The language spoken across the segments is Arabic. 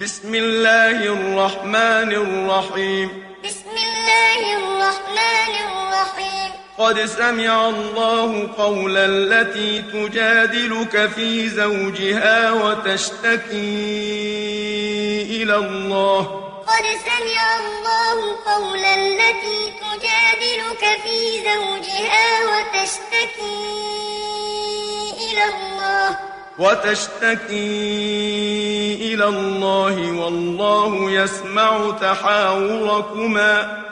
بسم الله الرحمن الرحيم بسم الله الرحمن الرحيم قد سمع الله قول التي تجادلك في زوجها وتشتكي إلى الله قد سمع الله قول التي تجادلك في زوجها وتشتكي إلى الله والله يسمع تحاوركما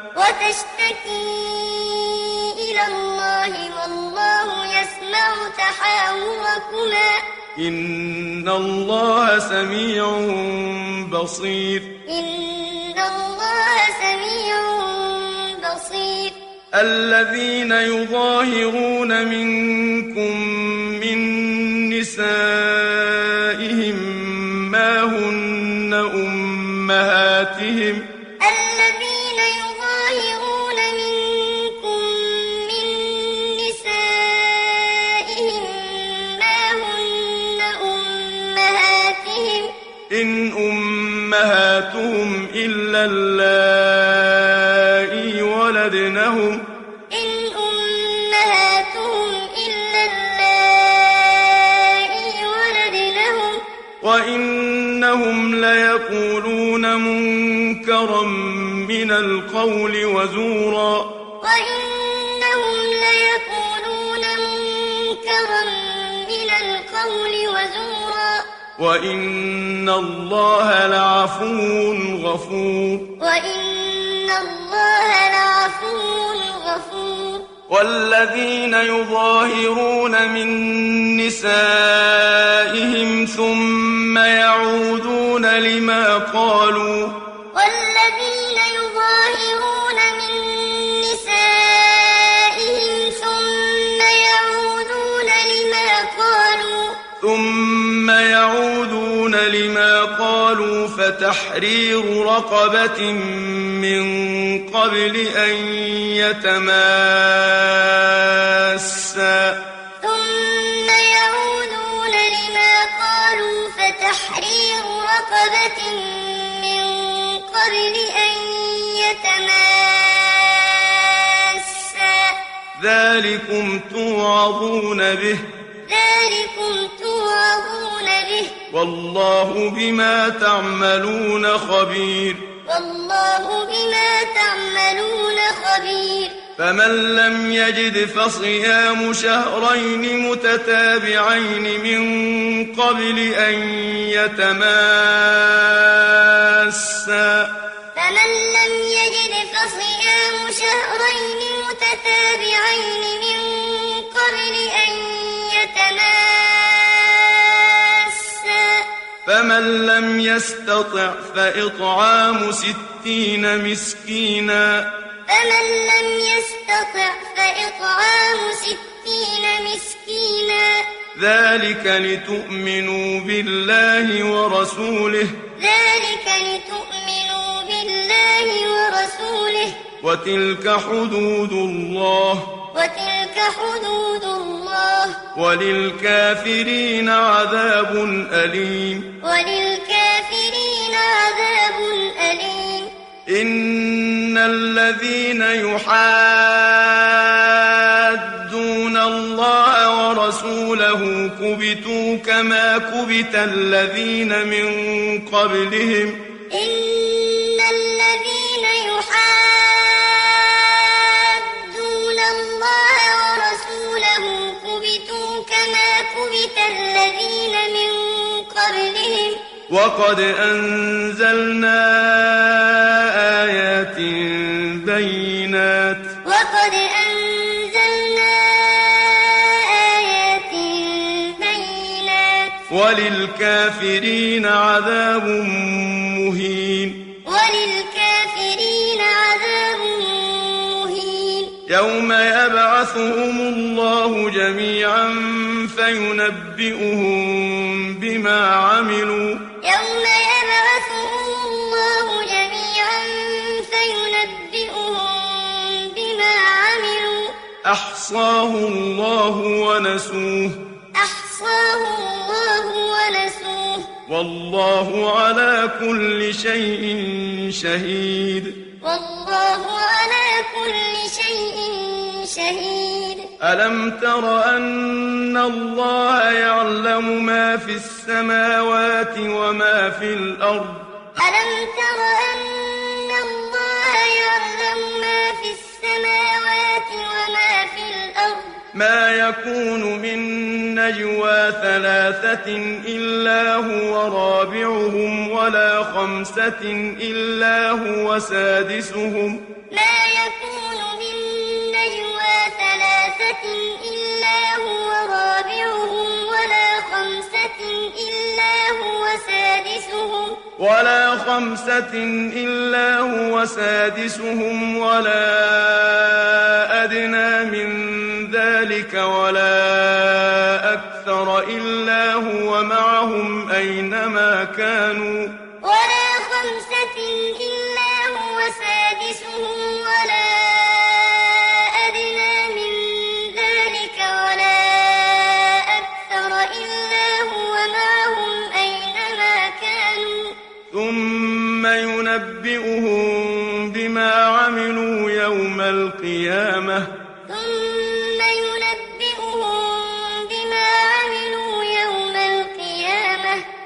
إن الله سميع بصير الذين يظاهرون منكم من نسائهم ما هن أمهاتهم إن أمهاتهم إلا اللائي ولدنهم وإنهم ليقولون منكرا من القول وزورا وإن الله لعفو غفور والذين يظاهرون من نسائهم ثم يعودون لما قالوا فتحرير رقبة من قبل أن يتماسا ذلكم توعظون به والله بما تعملون خبير فمن لم يجد فصيام شهرين متتابعين من قبل أن يتماسا فمن لم يستطع فإطعام 60 مسكينا ذلك لتؤمنوا بالله ورسوله وتلك حدود الله وللكافرين عذاب أليم إن الذين يحادون الله ورسوله كبتوا كما كبت الذين من قبلهم وقد أنزلنا آيات بينات وللكافرين عذاب مهين يوم يبعثهم الله جميعا فينبئهم بما عملوا أحصاه الله ونسوه والله على كل شيء شهيد والله على كل شيء شهيد ألم تر أن الله يعلم ما في السماوات وما في الأرض ألم تر أن الله يعلم ما في السماوات وما في الأرض ما يكون من نجوى ثلاثة إلا هو رابعهم ولا خمسة إلا هو سادسهم ما يكون من نجوى ثلاثة إلا هو رابعهم ولا خمسة إلا هو سادسهم ولا أدنى من ذلك ولا أكثر إلا هو معهم أينما كانوا ولا خمسة إلا هو سادسهم ولا أدنى من ذلك ولا أكثر إلا هو معهم أينما كانوا ثم ينبئهم بما عملوا يوم القيامة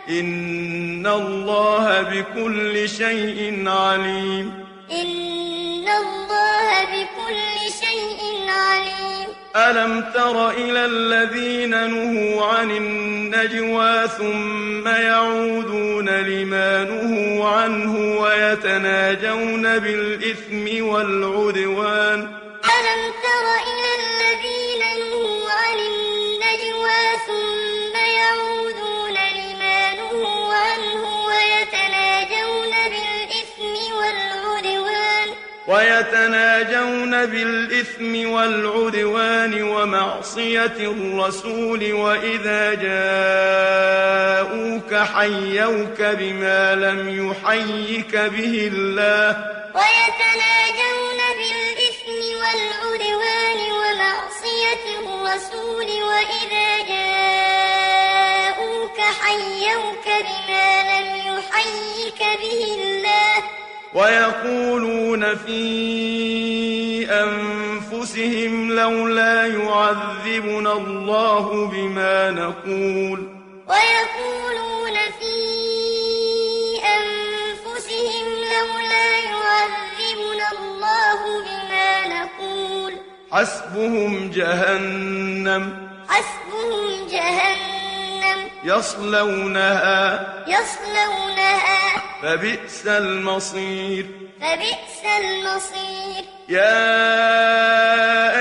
إن الله بكل شيء عليم إن الله بكل شيء عليم ألم تر إلى الذين نهوا عن النجوى ثم يعودون لما نهوا عنه ويتناجون بالإثم والعدوان ألم تر إلى الذين نهوا عن النجوى ثم يعودون لما نهوا عنه ويتناجون بالإثم والعدوان ومعصية الرسول وإذا جاءوك حيوك بما لم يحيك به الله ويتناجون بالإثم والعدوان ومعصية الرسول وإذا جاءوك حيوك بما لم يحيك به الله ويقولون في أنفسهم لولا يعذبنا الله بما نقول ويقولون في أنفسهم لولا يعذبنا الله بما نقول حسبهم جهنم يصلونها فبئس المصير يا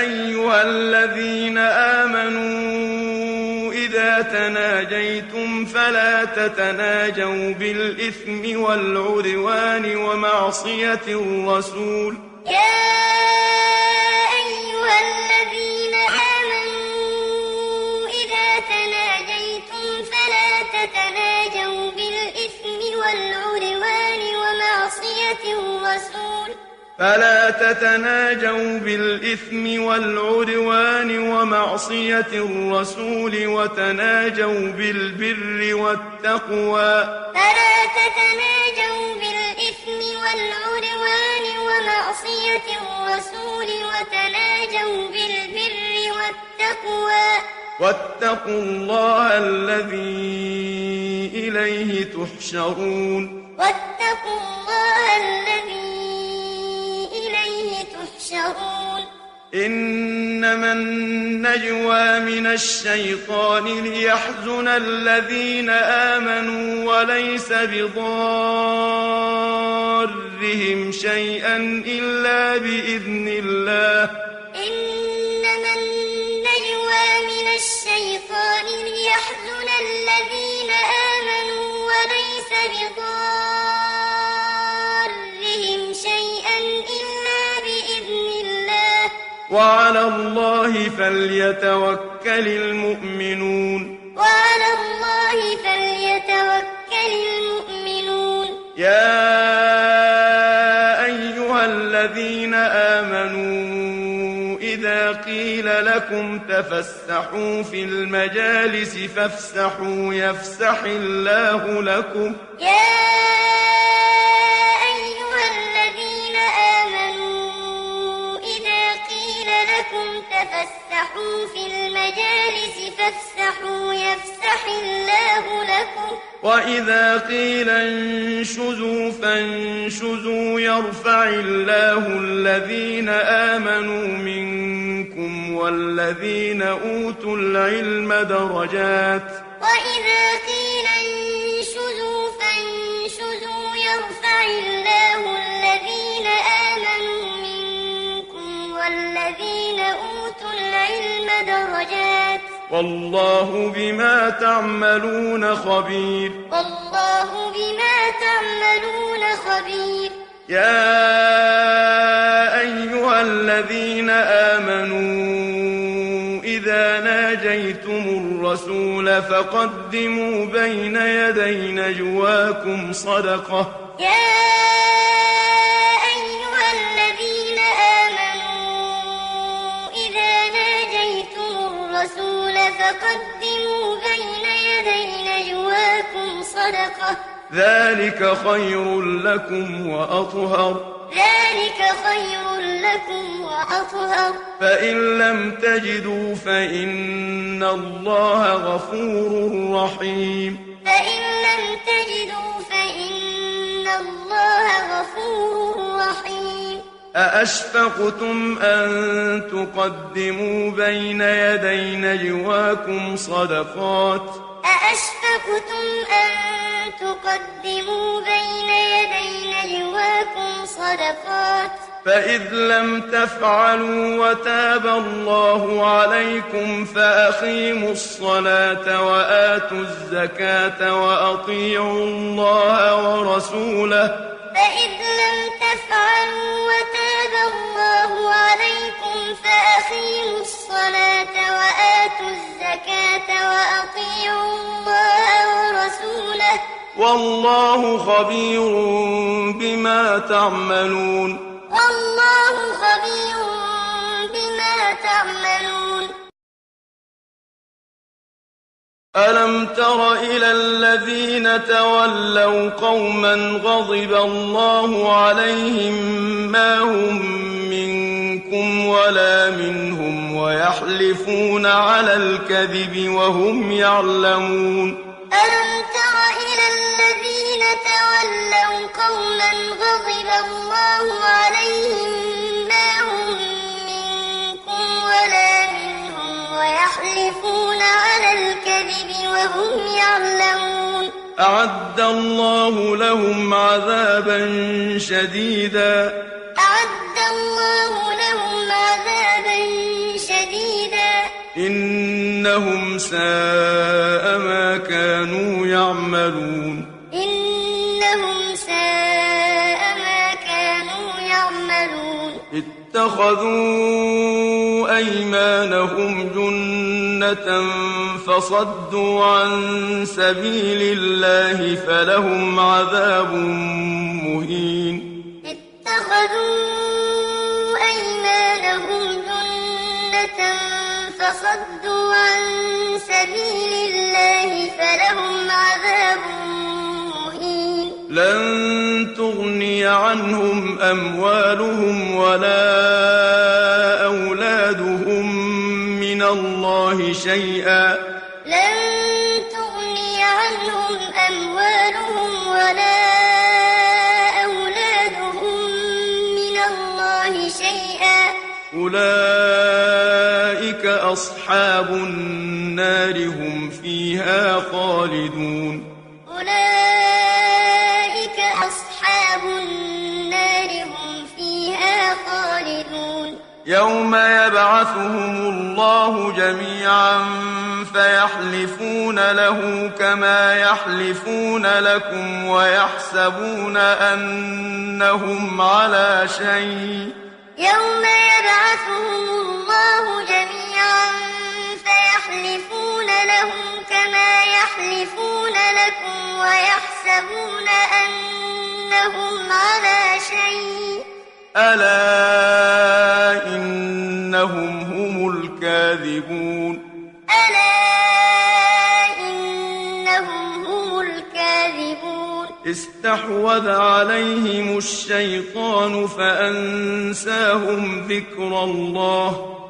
أيها الذين آمنوا إذا تناجيتم فلا تتناجوا بالإثم والعدوان ومعصية الرسول يا أيها الذين آمنوا إذا تناجيتم فلا تتناجوا بالإثم والعدوان ومعصية الرسول وتناجوا بالبر والتقوى واتقوا الله الذي إليه تحشرون إنما النجوى من الشيطان ليحزن الذين آمنوا وليس بضارهم شيئا إلا بإذن الله إنما النجوى من الشيطان ليحزن الذين آمنوا وليس بضارهم شيئا إلا بإذن الله وعلى الله فليتوكل المؤمنون يا أيها الذين آمنوا إذا قيل لكم تفسحوا في المجالس فافسحوا يفسح الله لكم يا أيها الذين آمنوا إذا قيل لكم تفسحوا في المجالس فافسحوا يفسح الله لكم وإذا قيل انشزوا فانشزوا يرفع الله الذين آمنوا منكم والذين أوتوا العلم درجات وإذا قيل انشزوا فانشزوا يرفع الله الذين آمنوا منكم والذين أوتوا العلم درجات والله بما تعملون خبير والله بما تعملون خبير يا أيها الذين آمنوا إذا ناجيتم الرسول فقدموا بين يدي نجواكم صدقة يا أيها الذين آمنوا إذا ناجيتم الرسول فقدموا بين يدي نجواكم صدقة ذلك خير لكم وأطهر ذلك خير لكم وأطهر فإن لم تجدوا فإن الله غفور رحيم فإن لم تجدوا فإن الله غفور رحيم أأشفقتم أن تقدموا بين يدي نجواكم صدقات أأشفقتم أن تقدموا بين يدي نجواكم صدقات فإذ لم تفعلوا وتاب الله عليكم فأقيموا الصلاة وآتوا الزكاة وأطيعوا الله ورسوله فإذ لم تفعلوا وتاب الله عليكم فأقيموا الصلاة وآتوا الزكاة وأطيعوا الله ورسوله والله خبير بما تعملون والله خبير بما تعملون ألم تر إلى الذين تولوا قوما غضب الله عليهم ما هم منكم ولا منهم ويحلفون على الكذب وهم يعلمون ألم تر إلى الذين تولوا قوما غضب الله عليهم ما هم منكم ولا منهم ويحلفون على الكذب وهم يعلمون أعد الله لهم عذابا شديدا أعد الله لهم عذابا شديدا إنهم ساء ما كانوا يعملون إنهم ساء ما كانوا يعملون اتخذوا أيمانهم جنة فصدوا عن سبيل الله فلهم عذاب مهين اتخذوا أيمانهم جنة فصدوا عن سبيل الله فلهم عذاب مهين لن تغني عنهم أموالهم ولا أولادهم من الله شيئا لن تغني عنهم أموالهم ولا أولادهم من الله شيئا أولئك أصحاب النار هم فيها خالدون أولئك أصحاب النار هم فيها خالدون يوم يبعثهم الله جميعا فيحلفون له كما يحلفون لكم ويحسبون أنهم على شيء يوم يبعثهم الله جميعا فيحلفون له كما يحلفون لكم ويحسبون أنهم على شيء ألا إنهم إنهم هم الكاذبون ألا إنهم هم الكاذبون استحوذ عليهم الشيطان فأنساهم ذكر الله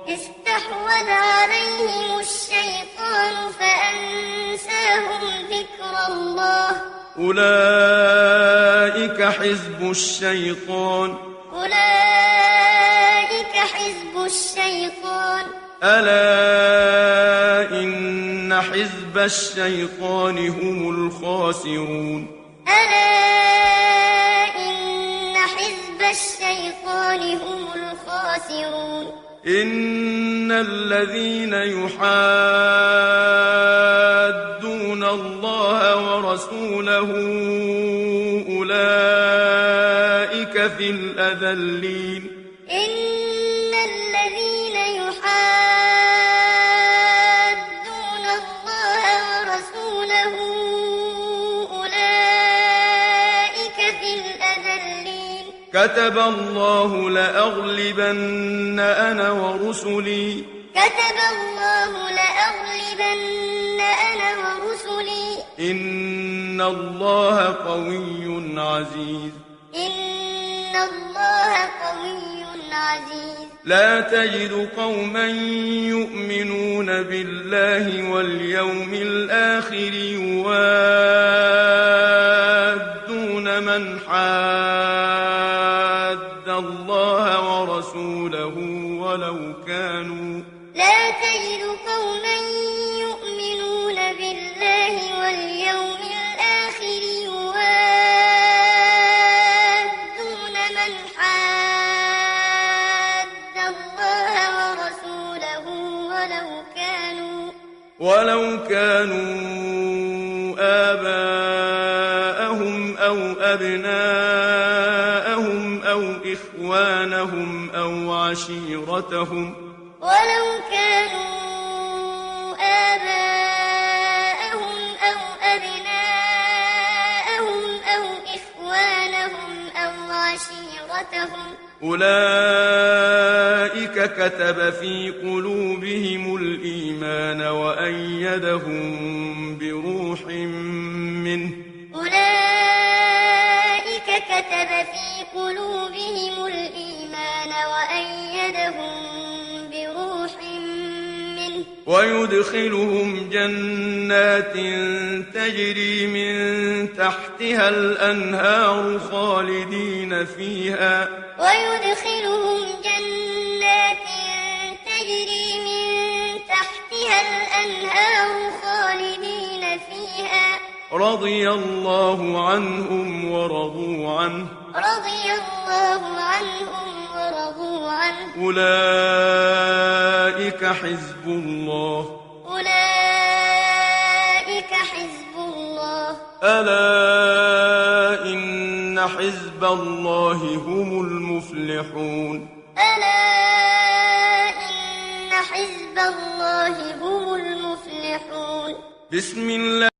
استحوذ عليهم الشيطان فأنساهم ذكر الله أولئك حزب الشيطان أولئك حزب الشيطان ألا إن حزب الشيطان هم الخاسرون ألا إن حزب الشيطان هم الخاسرون إن الذين يحادون الله ورسوله أولئك في الأذلين إن الذين يحادون الله ورسوله أولئك في الأذلين كتب الله لأغلبن أنا ورسلي كتب الله لأغلبن أنا ورسلي إن الله قوي عزيز إن الله قوي عزيز لا تجد قوما يؤمنون بالله واليوم الآخر يوادون من حاد الله ورسوله لا تجد قوما يؤمنون بالله واليوم الآخر يوادون من حاد الله ورسوله ولو كانوا آباءهم أو أبناءهم أو إخوانهم أو عشيرتهم ولو كانوا آباءهم أو أبناءهم أو إخوانهم أو عشيرتهم أولئك كتب في قلوبهم الإيمان وأيدهم بروح منه أولئك كتب في قلوبهم الإيمان وأيدهم بروح منه ويدخلهم جنات تجري من تحتها الأنهار خالدين فيها ويدخلهم جنات تجري من تحتها الأنهار خالدين فيها رضي الله عنهم ورضوا عنه رضي الله عنهم ورضوا عنه أولئك حزب الله أولئك حزب الله ألا إن حزب الله هم المفلحون ألا إن حزب الله هم المفلحون بسم الله